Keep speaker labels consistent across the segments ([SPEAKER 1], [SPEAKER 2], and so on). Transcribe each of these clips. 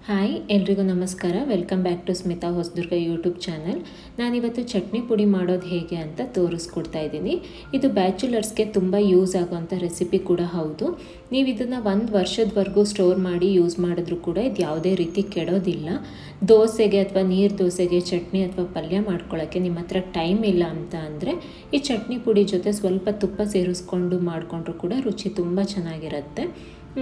[SPEAKER 1] Hi ಎಲ್ರಿಗೂ ನಮಸ್ಕಾರ. Welcome back to Smita Hosadurga YouTube channel. ನಾನಿವತ್ತು ಚಟ್ನಿ ಪುಡಿ ಮಾಡೋದು ಹೇಗೆ ಅಂತ ತೋರಿಸ್ಕೊಡ್ತಾ ಇದ್ದೀನಿ. ಇದು ಬ್ಯಾಚುಲರ್ಸ್ಗೆ ತುಂಬ ಯೂಸ್ ಆಗೋವಂಥ ರೆಸಿಪಿ ಕೂಡ ಹೌದು. ನೀವು ಇದನ್ನು 1 ವರ್ಷದವರೆಗೂ ಸ್ಟೋರ್ ಮಾಡಿ ಯೂಸ್ ಮಾಡಿದ್ರೂ ಕೂಡ ಇದು ಯಾವುದೇ ರೀತಿ ಕೆಡೋದಿಲ್ಲ. ದೋಸೆಗೆ ಅಥವಾ ನೀರು ದೋಸೆಗೆ ಚಟ್ನಿ ಅಥವಾ ಪಲ್ಯ ಮಾಡ್ಕೊಳ್ಳೋಕ್ಕೆ ನಿಮ್ಮ ಹತ್ರ ಟೈಮ್ ಇಲ್ಲ ಅಂತ ಅಂದರೆ ಈ ಚಟ್ನಿ ಪುಡಿ ಜೊತೆ ಸ್ವಲ್ಪ ತುಪ್ಪ ಸೇರಿಸ್ಕೊಂಡು ಮಾಡಿಕೊಂಡ್ರೂ ಕೂಡ ರುಚಿ ತುಂಬ ಚೆನ್ನಾಗಿರುತ್ತೆ.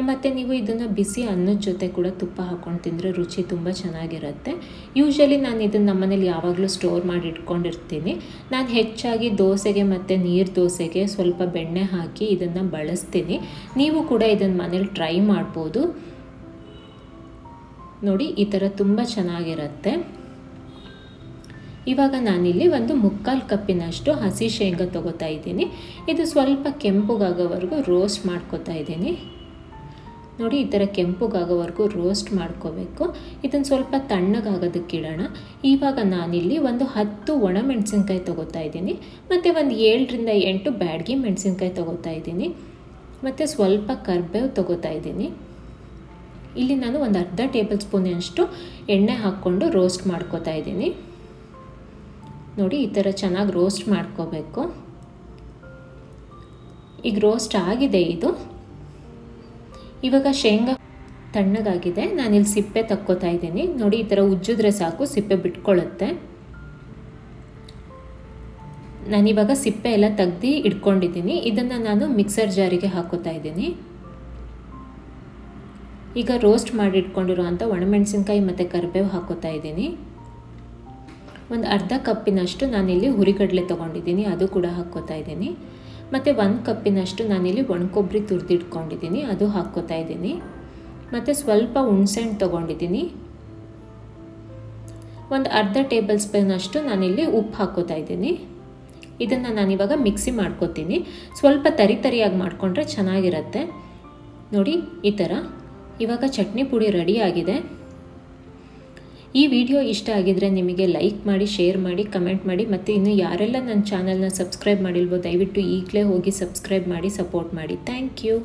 [SPEAKER 1] ಮತ್ತು ನೀವು ಇದನ್ನು ಬಿಸಿ ಅನ್ನದ ಜೊತೆ ಕೂಡ ತುಪ್ಪ ಹಾಕ್ಕೊಂಡು ತಿಂದರೆ ರುಚಿ ತುಂಬ ಚೆನ್ನಾಗಿರುತ್ತೆ. ಯೂಶ್ವಲಿ ನಾನು ಇದನ್ನು ನಮ್ಮನೇಲಿ ಯಾವಾಗಲೂ ಸ್ಟೋರ್ ಮಾಡಿ ಇಟ್ಕೊಂಡಿರ್ತೀನಿ. ನಾನು ಹೆಚ್ಚಾಗಿ ದೋಸೆಗೆ ಮತ್ತು ನೀರು ದೋಸೆಗೆ ಸ್ವಲ್ಪ ಬೆಣ್ಣೆ ಹಾಕಿ ಇದನ್ನು ಬಳಸ್ತೀನಿ. ನೀವು ಕೂಡ ಇದನ್ನು ಮನೇಲಿ ಟ್ರೈ ಮಾಡ್ಬೋದು. ನೋಡಿ, ಈ ಥರ ತುಂಬ ಚೆನ್ನಾಗಿರುತ್ತೆ. ಇವಾಗ ನಾನಿಲ್ಲಿ 1/4 ಕಪ್ಪಿನಷ್ಟು ಹಸಿ ಶೇಂಗಾ ತೊಗೋತಾ ಇದ್ದೀನಿ. ಇದು ಸ್ವಲ್ಪ ಕೆಂಪುಗಾಗೋವರೆಗೂ ರೋಸ್ಟ್ ಮಾಡ್ಕೋತಾ ಇದ್ದೀನಿ. ನೋಡಿ, ಈ ಥರ ಕೆಂಪುಗಾಗೋವರೆಗೂ ರೋಸ್ಟ್ ಮಾಡ್ಕೋಬೇಕು. ಇದನ್ನು ಸ್ವಲ್ಪ ತಣ್ಣಗಾಗೋದಕ್ಕೆ ಇಡೋಣ. ಇವಾಗ ನಾನಿಲ್ಲಿ 10 ಒಣಮೆಣಸಿನ್ಕಾಯಿ ತೊಗೋತಾ ಇದ್ದೀನಿ ಮತ್ತು 7ರಿಂದ 8 ಬ್ಯಾಡಗಿ ಮೆಣಸಿನ್ಕಾಯಿ ತೊಗೋತಾ ಇದ್ದೀನಿ ಮತ್ತು ಸ್ವಲ್ಪ ಕರಿಬೇವು ತೊಗೋತಾ ಇದ್ದೀನಿ. ಇಲ್ಲಿ ನಾನು ಅರ್ಧ ಟೇಬಲ್ ಸ್ಪೂನಷ್ಟು ಎಣ್ಣೆ ಹಾಕ್ಕೊಂಡು ರೋಸ್ಟ್ ಮಾಡ್ಕೋತಾ ಇದ್ದೀನಿ. ನೋಡಿ, ಈ ಥರ ಚೆನ್ನಾಗಿ ರೋಸ್ಟ್ ಮಾಡ್ಕೋಬೇಕು. ಈಗ ರೋಸ್ಟ್ ಆಗಿದೆ ಇದು. ಇವಾಗ ಶೇಂಗಾ ತಣ್ಣಗಾಗಿದೆ. ನಾನಿಲ್ಲಿ ಸಿಪ್ಪೆ ತಕ್ಕೋತಾ ಇದ್ದೀನಿ. ನೋಡಿ, ಈ ಥರ ಉಜ್ಜಿದ್ರೆ ಸಾಕು, ಸಿಪ್ಪೆ ಬಿಟ್ಕೊಳ್ಳುತ್ತೆ. ನಾನಿವಾಗ ಸಿಪ್ಪೆ ಎಲ್ಲ ತೆಗ್ದು ಇಟ್ಕೊಂಡಿದ್ದೀನಿ. ಇದನ್ನು ನಾನು ಮಿಕ್ಸರ್ ಜಾರಿಗೆ ಹಾಕೋತಾ ಇದ್ದೀನಿ. ಈಗ ರೋಸ್ಟ್ ಮಾಡಿ ಇಟ್ಕೊಂಡಿರುವಂಥ ಒಣಮೆಣಸಿನ್ಕಾಯಿ ಮತ್ತು ಕರಿಬೇವು ಹಾಕೋತಾ ಇದ್ದೀನಿ. ಅರ್ಧ ಕಪ್ಪಿನಷ್ಟು ನಾನಿಲ್ಲಿ ಹುರಿಗಡಲೆ ತೊಗೊಂಡಿದ್ದೀನಿ, ಅದು ಕೂಡ ಹಾಕ್ಕೋತಾ ಇದ್ದೀನಿ. ಮತ್ತು 1 ಕಪ್ಪಿನಷ್ಟು ನಾನಿಲ್ಲಿ ಒಣಕೊಬ್ಬರಿ ತುರಿದಿಟ್ಕೊಂಡಿದ್ದೀನಿ, ಅದು ಹಾಕ್ಕೋತಾ ಇದ್ದೀನಿ. ಮತ್ತು ಸ್ವಲ್ಪ ಹುಣಸೆಹಣ್ಣು ತೊಗೊಂಡಿದ್ದೀನಿ. ಅರ್ಧ ಟೇಬಲ್ ಸ್ಪೂನಷ್ಟು ನಾನಿಲ್ಲಿ ಉಪ್ಪು ಹಾಕ್ಕೋತಾ ಇದ್ದೀನಿ. ಇದನ್ನು ನಾನಿವಾಗ ಮಿಕ್ಸಿ ಮಾಡ್ಕೋತೀನಿ. ಸ್ವಲ್ಪ ತರಿಯಾಗಿ ಮಾಡಿಕೊಂಡ್ರೆ ಚೆನ್ನಾಗಿರುತ್ತೆ. ನೋಡಿ, ಈ ಥರ. ಇವಾಗ ಚಟ್ನಿ ಪುಡಿ ರೆಡಿ ಆಗಿದೆ. ಈ ವಿಡಿಯೋ ಇಷ್ಟ ಆಗಿದ್ರೆ ನಿಮಗೆ ಲೈಕ್ ಮಾಡಿ, ಶೇರ್ ಮಾಡಿ, ಕಮೆಂಟ್ ಮಾಡಿ. ಮತ್ತು ಇನ್ನು ಯಾರೆಲ್ಲ ನನ್ನ ಚಾನಲ್ನ ಸಬ್ಸ್ಕ್ರೈಬ್ ಮಾಡಿಲ್ವೋ ದಯವಿಟ್ಟು ಈಗಲೇ ಹೋಗಿ ಸಬ್ಸ್ಕ್ರೈಬ್ ಮಾಡಿ ಸಪೋರ್ಟ್ ಮಾಡಿ. Thank you.